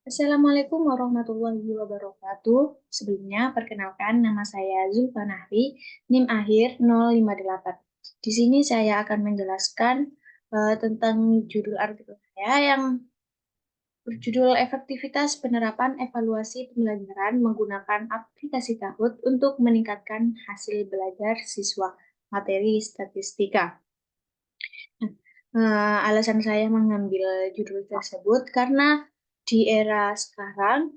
Assalamualaikum warahmatullahi wabarakatuh. Sebelumnya, perkenalkan nama saya Zulfa Nahri, NIM akhir 058. Di sini saya akan menjelaskan tentang judul artikel saya yang berjudul Efektivitas Penerapan Evaluasi Pembelajaran Menggunakan Aplikasi Kahoot untuk Meningkatkan Hasil Belajar Siswa Materi Statistika. Alasan saya mengambil judul tersebut karena di era sekarang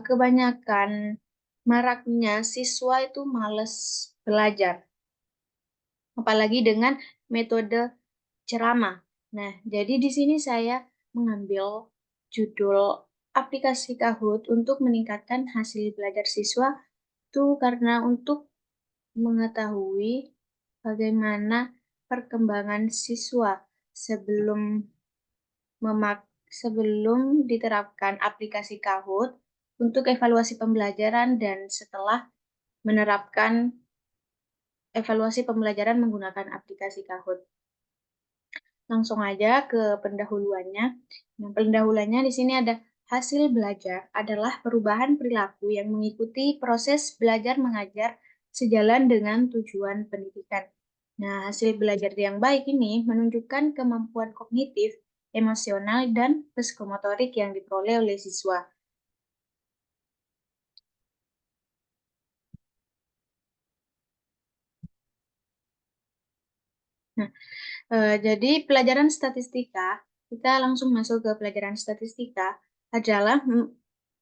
kebanyakan maraknya siswa itu males belajar, apalagi dengan metode ceramah. Nah, jadi di sini saya mengambil judul aplikasi Kahoot untuk meningkatkan hasil belajar siswa itu karena untuk mengetahui bagaimana perkembangan siswa sebelum sebelum diterapkan aplikasi Kahoot untuk evaluasi pembelajaran dan setelah menerapkan evaluasi pembelajaran menggunakan aplikasi Kahoot. Langsung aja ke pendahuluannya. Nah, pendahuluannya di sini ada hasil belajar adalah perubahan perilaku yang mengikuti proses belajar mengajar sejalan dengan tujuan pendidikan. Nah, hasil belajar yang baik ini menunjukkan kemampuan kognitif, emosional, dan psikomotorik yang diperoleh oleh siswa. Nah, jadi pelajaran statistika, kita langsung masuk ke pelajaran statistika, adalah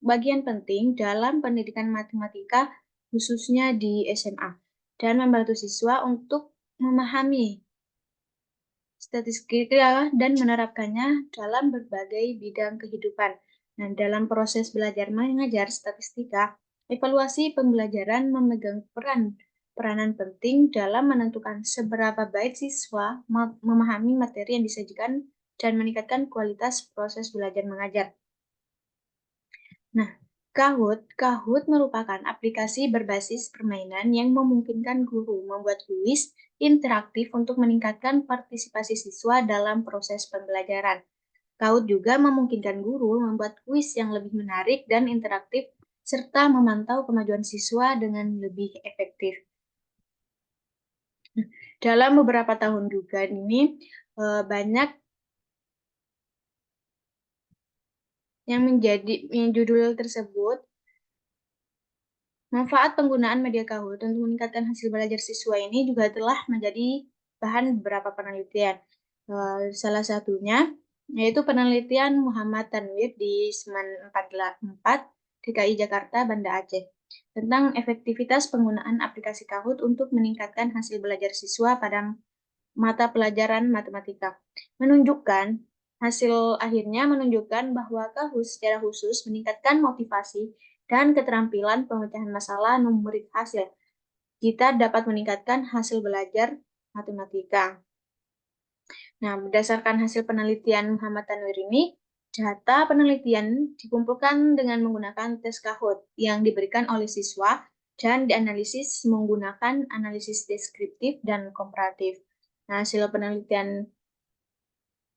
bagian penting dalam pendidikan matematika, khususnya di SMA, dan membantu siswa untuk memahami statistika dan menerapkannya dalam berbagai bidang kehidupan. Nah, dalam proses belajar mengajar statistika, evaluasi pembelajaran memegang peranan penting dalam menentukan seberapa baik siswa memahami materi yang disajikan dan meningkatkan kualitas proses belajar mengajar. Nah, Kahoot merupakan aplikasi berbasis permainan yang memungkinkan guru membuat kuis interaktif untuk meningkatkan partisipasi siswa dalam proses pembelajaran. Kahoot juga memungkinkan guru membuat kuis yang lebih menarik dan interaktif serta memantau kemajuan siswa dengan lebih efektif. Dalam beberapa tahun juga ini banyak yang menjadi judul tersebut. Manfaat penggunaan media Kahoot untuk meningkatkan hasil belajar siswa ini juga telah menjadi bahan beberapa penelitian. Salah satunya yaitu penelitian Muhammad Tanwir di Semen 4 DKI Jakarta, Banda Aceh, tentang efektivitas penggunaan aplikasi Kahoot untuk meningkatkan hasil belajar siswa pada mata pelajaran matematika. Hasil akhirnya menunjukkan bahwa Kahoot secara khusus meningkatkan motivasi dan keterampilan pemecahan masalah numerik hasil. Kita dapat meningkatkan hasil belajar matematika. Nah, berdasarkan hasil penelitian Muhammad Tanwir ini, data penelitian dikumpulkan dengan menggunakan tes Kahoot yang diberikan oleh siswa dan dianalisis menggunakan analisis deskriptif dan komparatif. Nah, hasil penelitian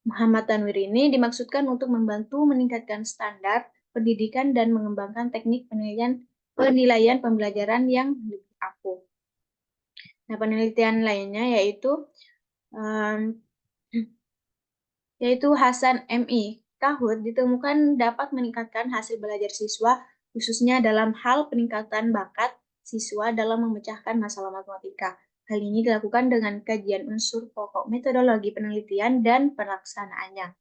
Muhammad Tanwir ini dimaksudkan untuk membantu meningkatkan standar pendidikan dan mengembangkan teknik penilaian pembelajaran yang lebih akurat. Nah, penelitian lainnya yaitu Hasan MI. Kahoot ditemukan dapat meningkatkan hasil belajar siswa, khususnya dalam hal peningkatan bakat siswa dalam memecahkan masalah matematika. Hal ini dilakukan dengan kajian unsur pokok metodologi penelitian dan pelaksanaannya.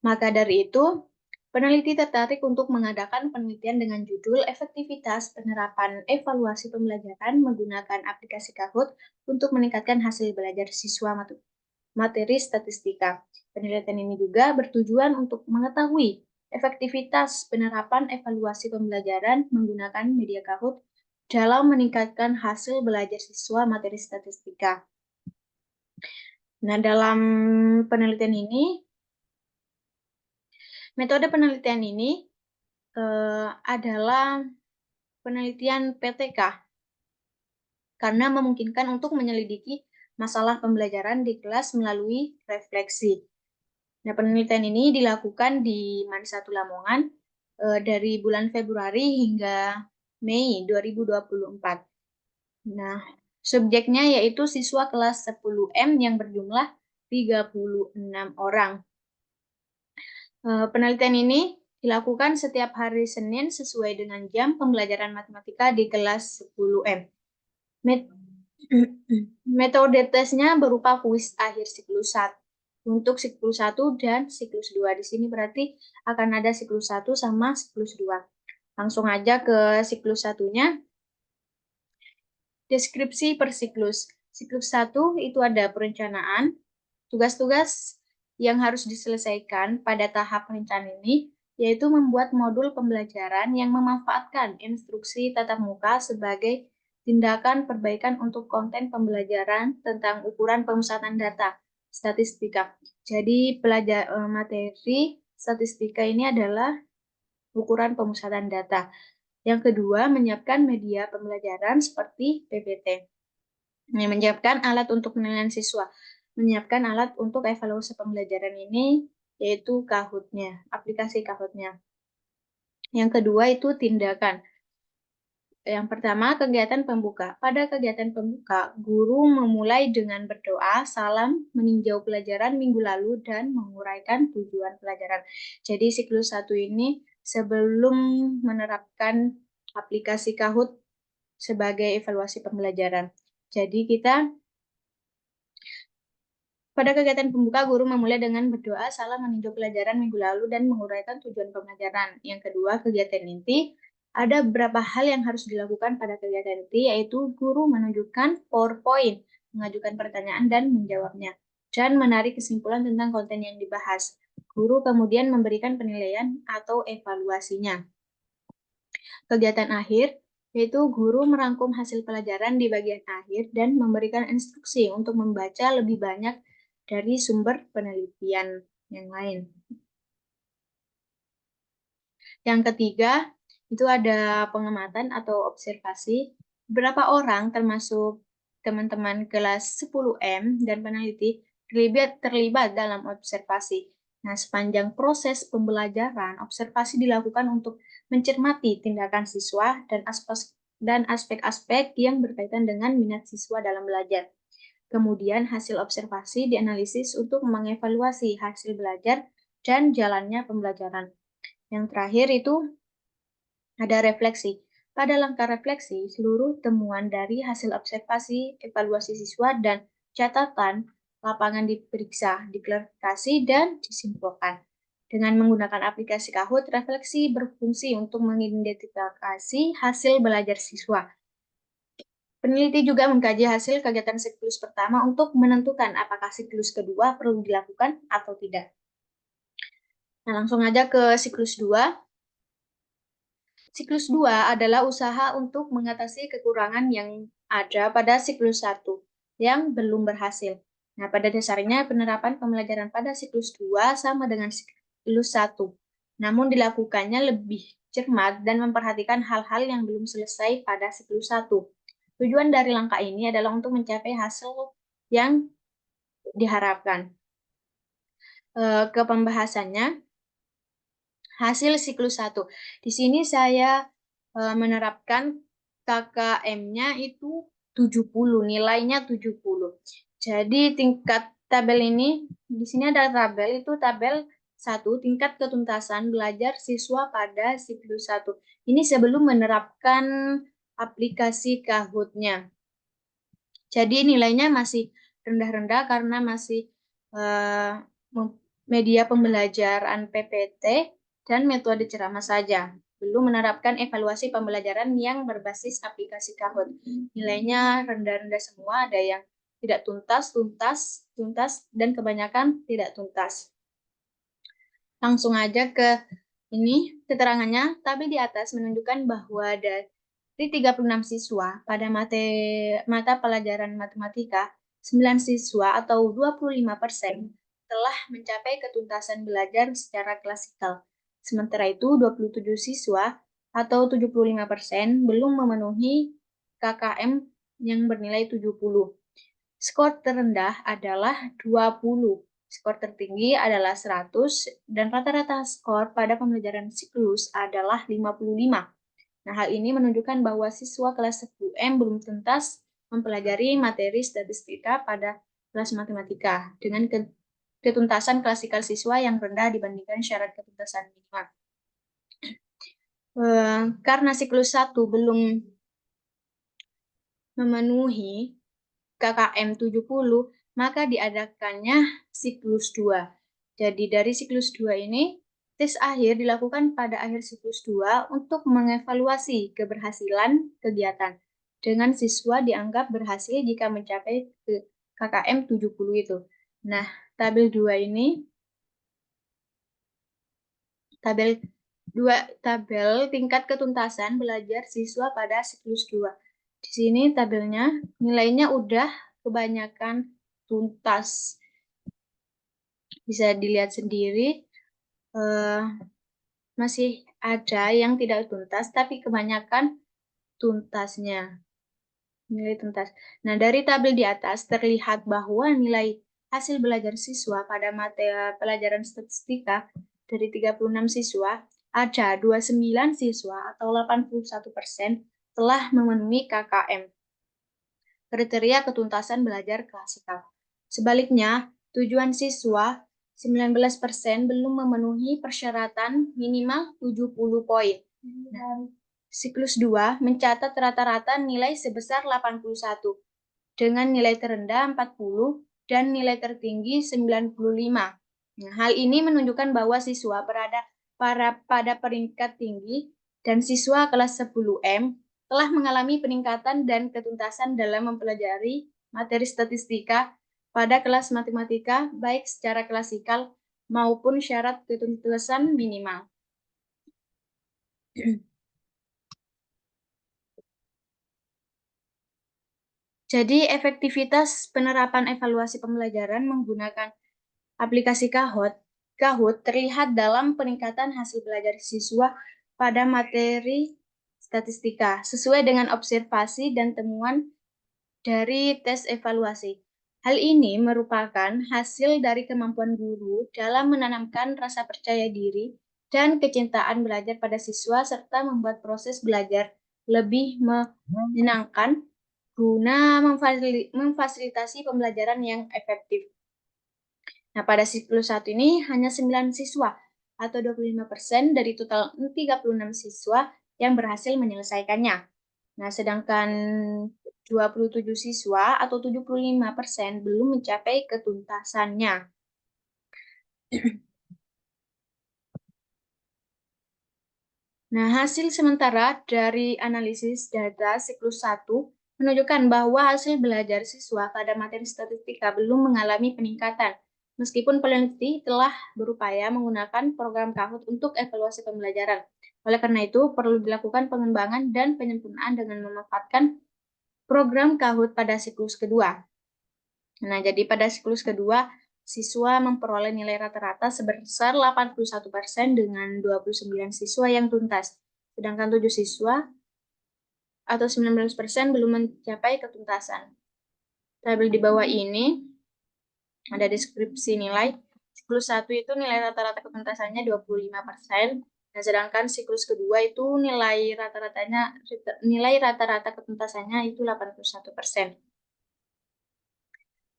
Maka dari itu, peneliti tertarik untuk mengadakan penelitian dengan judul Efektivitas Penerapan Evaluasi Pembelajaran Menggunakan Aplikasi Kahoot untuk Meningkatkan Hasil Belajar Siswa Materi Statistika. Penelitian ini juga bertujuan untuk mengetahui efektivitas penerapan evaluasi pembelajaran menggunakan media Kahoot dalam meningkatkan hasil belajar siswa materi statistika. Nah, dalam penelitian ini, metode penelitian ini adalah penelitian PTK karena memungkinkan untuk menyelidiki masalah pembelajaran di kelas melalui refleksi. Nah, penelitian ini dilakukan di Manisatu Lamongan dari bulan Februari hingga Mei 2024. Nah, subjeknya yaitu siswa kelas 10M yang berjumlah 36 orang. Penelitian ini dilakukan setiap hari Senin sesuai dengan jam pembelajaran matematika di kelas 10M. Metode tesnya berupa kuis akhir siklus 1 untuk siklus 1 dan siklus 2. Di sini berarti akan ada siklus 1 sama siklus 2. Langsung aja ke siklus 1-nya. Deskripsi per siklus. Siklus 1 itu ada perencanaan, tugas-tugas yang harus diselesaikan pada tahap perencanaan ini, yaitu membuat modul pembelajaran yang memanfaatkan instruksi tatap muka sebagai tindakan perbaikan untuk konten pembelajaran tentang ukuran pemusatan data, statistika. Jadi materi statistika ini adalah ukuran pemusatan data. Yang kedua, menyiapkan media pembelajaran seperti PPT. Menyiapkan alat untuk penilaian siswa. Menyiapkan alat untuk evaluasi pembelajaran ini, yaitu Kahoot-nya, aplikasi Kahoot-nya. Yang kedua itu tindakan. Yang pertama, kegiatan pembuka. Pada kegiatan pembuka, guru memulai dengan berdoa, salam, meninjau pelajaran minggu lalu, dan menguraikan tujuan pelajaran. Jadi siklus 1 ini sebelum menerapkan aplikasi Kahoot sebagai evaluasi pembelajaran. Jadi pada kegiatan pembuka, guru memulai dengan berdoa, salam, meninjau pelajaran minggu lalu, dan menguraikan tujuan pembelajaran. Yang kedua, kegiatan inti. Ada beberapa hal yang harus dilakukan pada kegiatan inti, yaitu guru menunjukkan PowerPoint, mengajukan pertanyaan, dan menjawabnya, dan menarik kesimpulan tentang konten yang dibahas. Guru kemudian memberikan penilaian atau evaluasinya. Kegiatan akhir, yaitu guru merangkum hasil pelajaran di bagian akhir dan memberikan instruksi untuk membaca lebih banyak dari sumber penelitian yang lain. Yang ketiga, itu ada pengamatan atau observasi. Beberapa orang, termasuk teman-teman kelas 10M dan peneliti, terlibat dalam observasi. Nah, sepanjang proses pembelajaran, observasi dilakukan untuk mencermati tindakan siswa dan aspek-aspek yang berkaitan dengan minat siswa dalam belajar. Kemudian hasil observasi dianalisis untuk mengevaluasi hasil belajar dan jalannya pembelajaran. Yang terakhir itu ada refleksi. Pada langkah refleksi, seluruh temuan dari hasil observasi, evaluasi siswa, dan catatan lapangan diperiksa, diklarifikasi, dan disimpulkan. Dengan menggunakan aplikasi Kahoot, refleksi berfungsi untuk mengidentifikasi hasil belajar siswa. Peneliti juga mengkaji hasil kegiatan siklus pertama untuk menentukan apakah siklus kedua perlu dilakukan atau tidak. Nah, langsung aja ke siklus 2. Siklus 2 adalah usaha untuk mengatasi kekurangan yang ada pada siklus 1 yang belum berhasil. Nah, pada dasarnya penerapan pembelajaran pada siklus 2 sama dengan siklus 1. Namun dilakukannya lebih cermat dan memperhatikan hal-hal yang belum selesai pada siklus 1. Tujuan dari langkah ini adalah untuk mencapai hasil yang diharapkan. Ke pembahasannya, hasil siklus 1. Di sini saya menerapkan KKM-nya itu 70, nilainya 70. Jadi tingkat tabel ini, di sini ada tabel, itu tabel 1, tingkat ketuntasan belajar siswa pada siklus 1. Ini sebelum menerapkan aplikasi Kahoot-nya. Jadi nilainya masih rendah-rendah karena masih media pembelajaran PPT dan metode ceramah saja. Belum menerapkan evaluasi pembelajaran yang berbasis aplikasi Kahoot. Nilainya rendah-rendah semua, ada yang tidak tuntas, dan kebanyakan tidak tuntas. Langsung aja ke ini keterangannya. Tabel di atas menunjukkan bahwa dari 36 siswa pada mata pelajaran matematika, 9 siswa atau 25% telah mencapai ketuntasan belajar secara klasikal. Sementara itu, 27 siswa atau 75% belum memenuhi KKM yang bernilai 70. Skor terendah adalah 20, skor tertinggi adalah 100, dan rata-rata skor pada pembelajaran siklus adalah 55. Nah, hal ini menunjukkan bahwa siswa kelas 10M belum tuntas mempelajari materi statistika pada kelas matematika dengan ketuntasan klasikal siswa yang rendah dibandingkan syarat ketuntasan minimal. Karena siklus 1 belum memenuhi KKM 70, maka diadakannya siklus 2. Jadi dari siklus 2 ini, tes akhir dilakukan pada akhir siklus 2 untuk mengevaluasi keberhasilan kegiatan. Dengan siswa dianggap berhasil jika mencapai KKM 70 itu. Nah, tabel 2 ini, tabel tingkat ketuntasan belajar siswa pada siklus 2. Di sini tabelnya nilainya udah kebanyakan tuntas. Bisa dilihat sendiri, masih ada yang tidak tuntas, tapi kebanyakan tuntasnya. Nilai tuntas. Nah, dari tabel di atas terlihat bahwa nilai hasil belajar siswa pada materi pelajaran statistika dari 36 siswa, ada 29 siswa atau 81% telah memenuhi KKM, kriteria ketuntasan belajar klasikal. Sebaliknya, tujuan siswa 19% belum memenuhi persyaratan minimal 70 poin. Siklus 2 mencatat rata-rata nilai sebesar 81, dengan nilai terendah 40 dan nilai tertinggi 95. Nah, hal ini menunjukkan bahwa siswa berada pada peringkat tinggi dan siswa kelas 10M telah mengalami peningkatan dan ketuntasan dalam mempelajari materi statistika pada kelas matematika baik secara klasikal maupun syarat ketuntasan minimal. Jadi, efektivitas penerapan evaluasi pembelajaran menggunakan aplikasi Kahoot terlihat dalam peningkatan hasil belajar siswa pada materi statistika sesuai dengan observasi dan temuan dari tes evaluasi. Hal ini merupakan hasil dari kemampuan guru dalam menanamkan rasa percaya diri dan kecintaan belajar pada siswa serta membuat proses belajar lebih menyenangkan guna memfasilitasi pembelajaran yang efektif. Nah, pada siklus 1 ini hanya 9 siswa atau 25% dari total 36 siswa yang berhasil menyelesaikannya. Nah, sedangkan 27 siswa atau 75% belum mencapai ketuntasannya. Nah, hasil sementara dari analisis data siklus 1 menunjukkan bahwa hasil belajar siswa pada materi statistika belum mengalami peningkatan, meskipun peneliti telah berupaya menggunakan program Kahoot untuk evaluasi pembelajaran. Oleh karena itu, perlu dilakukan pengembangan dan penyempurnaan dengan memanfaatkan program Kahoot pada siklus kedua. Nah, jadi pada siklus kedua, siswa memperoleh nilai rata-rata sebesar 81% dengan 29 siswa yang tuntas, sedangkan 7 siswa atau 19% belum mencapai ketuntasan. Tabel di bawah ini ada deskripsi nilai. Siklus 1 itu nilai rata-rata ketuntasannya 25%, dan sedangkan siklus kedua itu nilai rata-rata ketuntasannya itu 81%.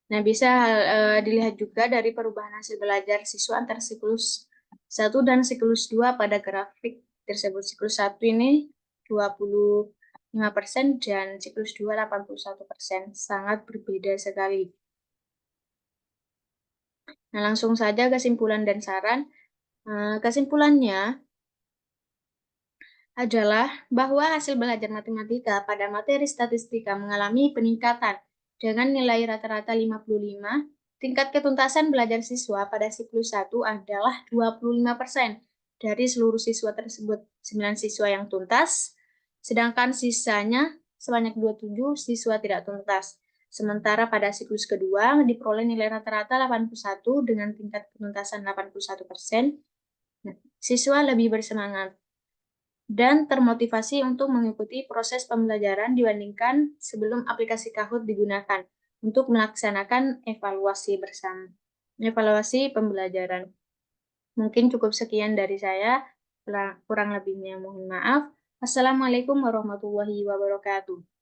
Nah, bisa dilihat juga dari perubahan hasil belajar siswa antara siklus 1 dan siklus 2 pada grafik tersebut. Siklus 1 ini 25% dan siklus 2 81%. Sangat berbeda sekali. Nah, langsung saja kesimpulan dan saran. Kesimpulannya adalah bahwa hasil belajar matematika pada materi statistika mengalami peningkatan dengan nilai rata-rata 55, tingkat ketuntasan belajar siswa pada siklus 1 adalah 25%. Dari seluruh siswa tersebut, 9 siswa yang tuntas, sedangkan sisanya sebanyak 27 siswa tidak tuntas. Sementara pada siklus kedua diperoleh nilai rata-rata 81 dengan tingkat ketuntasan 81%. Siswa lebih bersemangat dan termotivasi untuk mengikuti proses pembelajaran dibandingkan sebelum aplikasi Kahoot digunakan. untuk melaksanakan evaluasi pembelajaran. Mungkin cukup sekian dari saya, kurang lebihnya mohon maaf. Assalamualaikum warahmatullahi wabarakatuh.